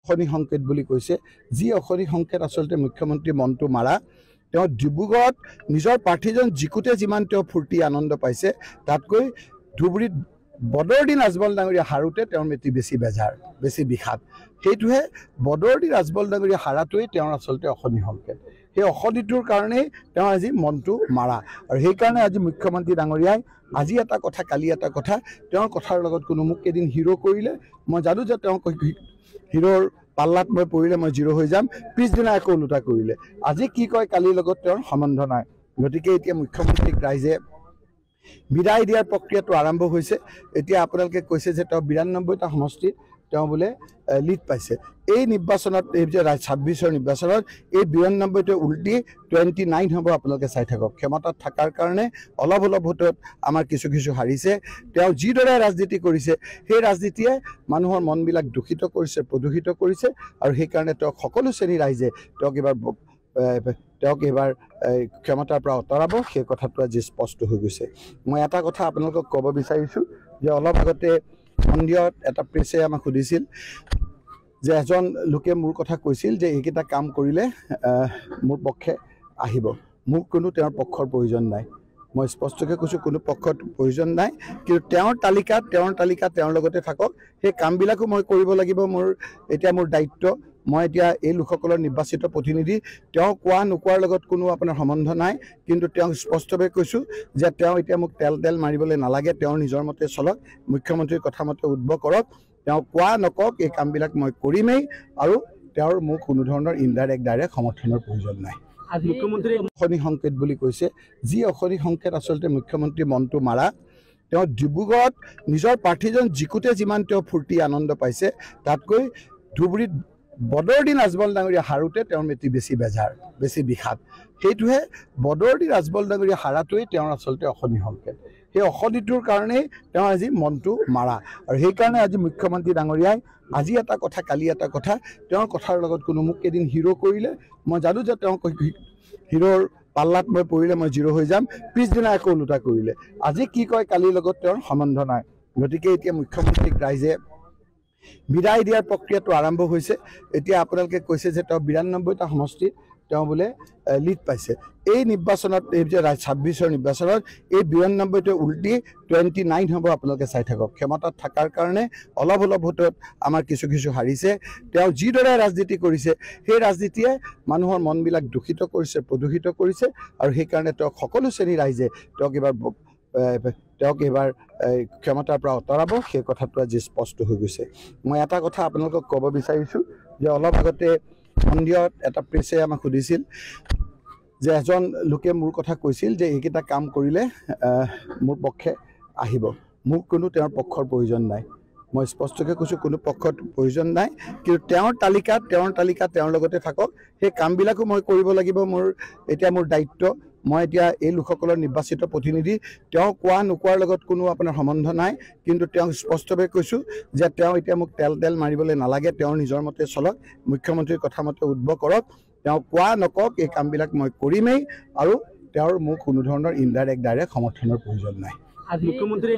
অশনি সংকেত বুলি কৈছে যি অশনি সংকেত আচলতে মুখ্যমন্ত্ৰী মনটো মাৰা তেওঁ ডিব্ৰুগড়ত নিজৰ প্ৰাৰ্থীজন জিকুতে যিমান তেওঁ ফূৰ্তি আনন্দ পাইছে তাতকৈ ধুবুৰীত বদৰুদ্দিন আজমল ডাঙৰীয়া হাৰোতে তেওঁৰ মেটি বেছি বেজাৰ বেছি বিষাদ সেইটোহে বদৰুদ্দিন আজমল ডাঙৰীয়া হাৰাটোৱেই তেওঁৰ আচলতে অশনি সংকেত সেই অশনিটোৰ কাৰণেই তেওঁ আজি মনটো মাৰা আৰু সেইকাৰণে আজি মুখ্যমন্ত্ৰী ডাঙৰীয়াই আজি এটা কথা কালি এটা কথা তেওঁৰ কথাৰ লগত কোনো মোক এদিন হিৰো কৰিলে মই জানো যে তেওঁ হিৰোৰ পাল্লাত মই পৰিলে মই জিৰো হৈ যাম পিছদিনা একো ওলোটা কৰিলে আজি কি কয় কালিৰ লগত তেওঁৰ সম্বন্ধ নাই গতিকে এতিয়া মুখ্যমন্ত্ৰীক ৰাইজে বিদায় দিয়াৰ প্ৰক্ৰিয়াটো আৰম্ভ হৈছে এতিয়া আপোনালোকে কৈছে যে তেওঁ ৯২টা সমষ্টিত তেওঁ বোলে লিড পাইছে এই নিৰ্বাচনত এই যে ২৬ৰ নিৰ্বাচনত এই ৯২টো উল্টি 29 হ'ব আপোনালোকে চাই থাকক ক্ষমতাত থকাৰ কাৰণে অলপ ভোটত আমাৰ কিছু হাৰিছে তেওঁ যিদৰে ৰাজনীতি কৰিছে সেই ৰাজনীতিয়ে মানুহৰ মনবিলাক দূষিত কৰিছে প্ৰদূষিত কৰিছে আৰু সেইকাৰণে তেওঁক সকলো শ্ৰেণীৰ ৰাইজে তেওঁক এবাৰ ক্ষমতাৰ পৰা আঁতৰাব সেই কথাটো আজি স্পষ্ট হৈ গৈছে মই এটা কথা আপোনালোকক ক'ব বিচাৰিছোঁ যে অলপ আগতে মন্দিৰত এটা প্ৰেছে আমাক সুধিছিল যে এজন লোকে মোৰ কথা কৈছিল যে এইকেইটা কাম কৰিলে মোৰ পক্ষে আহিব মোক কোনো তেওঁৰ পক্ষৰ প্ৰয়োজন নাই মই স্পষ্টকৈ কৈছোঁ কোনো পক্ষৰ প্ৰয়োজন নাই কিন্তু তেওঁৰ তালিকা তেওঁৰ লগতে থাকক সেই কামবিলাকো মই কৰিব লাগিব মোৰ দায়িত্ব মই এতিয়া এই লোকসকলৰ নিৰ্বাচিত প্ৰতিনিধি তেওঁ কোৱা নোকোৱাৰ লগত কোনো আপোনাৰ সম্বন্ধ নাই কিন্তু তেওঁ স্পষ্টভাৱে কৈছোঁ যে তেওঁ এতিয়া মোক তেল মাৰিবলৈ নালাগে তেওঁৰ নিজৰ মতে চলক মুখ্যমন্ত্ৰীৰ কথা মতে উদ্ভৱ কৰক তেওঁ কোৱা নকওক এই কামবিলাক মই কৰিমেই আৰু তেওঁৰ মোক কোনো ধৰণৰ ডাইৰেক্ট সমৰ্থনৰ প্ৰয়োজন নাই মুখ্যমন্ত্ৰী অশনি সংকেত বুলি কৈছে যি অশনি সংকেত আচলতে মুখ্যমন্ত্ৰী মনটো মাৰা তেওঁ ডিব্ৰুগড়ত নিজৰ প্ৰাৰ্থীজন জিকুতে যিমান তেওঁ ফূৰ্তি আনন্দ পাইছে তাতকৈ ধুবুৰীত বদৰুদ্দিন আজমল ডাঙৰীয়া হাৰোতে তেওঁৰ মেটি বেছি বেজাৰ বেছি বিষাদ সেইটোহে বদৰুদ্দিন আজমল ডাঙৰীয়া হাৰাটোৱেই তেওঁৰ আচলতে অশনি সংকেত সেই অশনিটোৰ কাৰণেই তেওঁ আজি মনটো মাৰা আৰু সেইকাৰণে আজি মুখ্যমন্ত্ৰী ডাঙৰীয়াই আজি এটা কথা কালি এটা কথা তেওঁৰ কথাৰ লগত কোনো মোক এদিন হিৰো কৰিলে মই জানো যে তেওঁ হিৰোৰ পাল্লাত মই পৰিলে মই জিৰো হৈ যাম পিছদিনা একো ওলোটা কৰিলে আজি কি কয় কালিৰ লগত তেওঁৰ সম্বন্ধ নাই গতিকে এতিয়া মুখ্যমন্ত্ৰীক ৰাইজে বিদায় দিয়াৰ প্ৰক্ৰিয়াটো আৰম্ভ হৈছে এতিয়া আপোনালোকে কৈছে যে তেওঁ ৯২টা সমষ্টিত তেওঁ বোলে লিড পাইছে এই নিৰ্বাচনত এই যে ২৬ৰ নিৰ্বাচনত এই ৯২টো উল্টি 29 হ'ব আপোনালোকে চাই থাকক ক্ষমতাত থকাৰ কাৰণে অলপ ভোটত আমাৰ কিছু হাৰিছে তেওঁ যিদৰে ৰাজনীতি কৰিছে সেই ৰাজনীতিয়ে মানুহৰ মনবিলাক দূষিত কৰিছে প্ৰদূষিত কৰিছে আৰু সেইকাৰণে তেওঁক সকলো শ্ৰেণীৰ ৰাইজে তেওঁক এবাৰ ক্ষমতাৰ পৰা আঁতৰাব সেই কথাটো আজি স্পষ্ট হৈ গৈছে মই এটা কথা আপোনালোকক ক'ব বিচাৰিছোঁ যে অলপ আগতে মন্দিৰত এটা প্ৰেছে আমাক সুধিছিল যে এজন লোকে মোৰ কথা কৈছিল যে এইকেইটা কাম কৰিলে মোৰ পক্ষে আহিব মোক কোনো তেওঁৰ পক্ষৰ প্ৰয়োজন নাই মই স্পষ্টকৈ কৈছোঁ কোনো পক্ষৰ প্ৰয়োজন নাই কিন্তু তেওঁৰ তালিকা তেওঁৰ লগতে থাকক সেই কামবিলাকো মই কৰিব লাগিব মোৰ দায়িত্ব মই এতিয়া এই লোকসকলৰ নিৰ্বাচিত প্ৰতিনিধি তেওঁ কোৱা নোকোৱাৰ লগত কোনো আপোনাৰ সম্বন্ধ নাই কিন্তু তেওঁ স্পষ্টভাৱে কৈছোঁ যে তেওঁ এতিয়া মোক তেল মাৰিবলৈ নালাগে তেওঁৰ নিজৰ মতে চলক মুখ্যমন্ত্ৰীৰ কথা মতে উদ্ভৱ কৰক তেওঁ কোৱা নকওক এই কামবিলাক মই কৰিমেই আৰু তেওঁৰ মোক কোনো ধৰণৰ ডাইৰেক্ট সমৰ্থনৰ প্ৰয়োজন নাই মুখ্যমন্ত্ৰী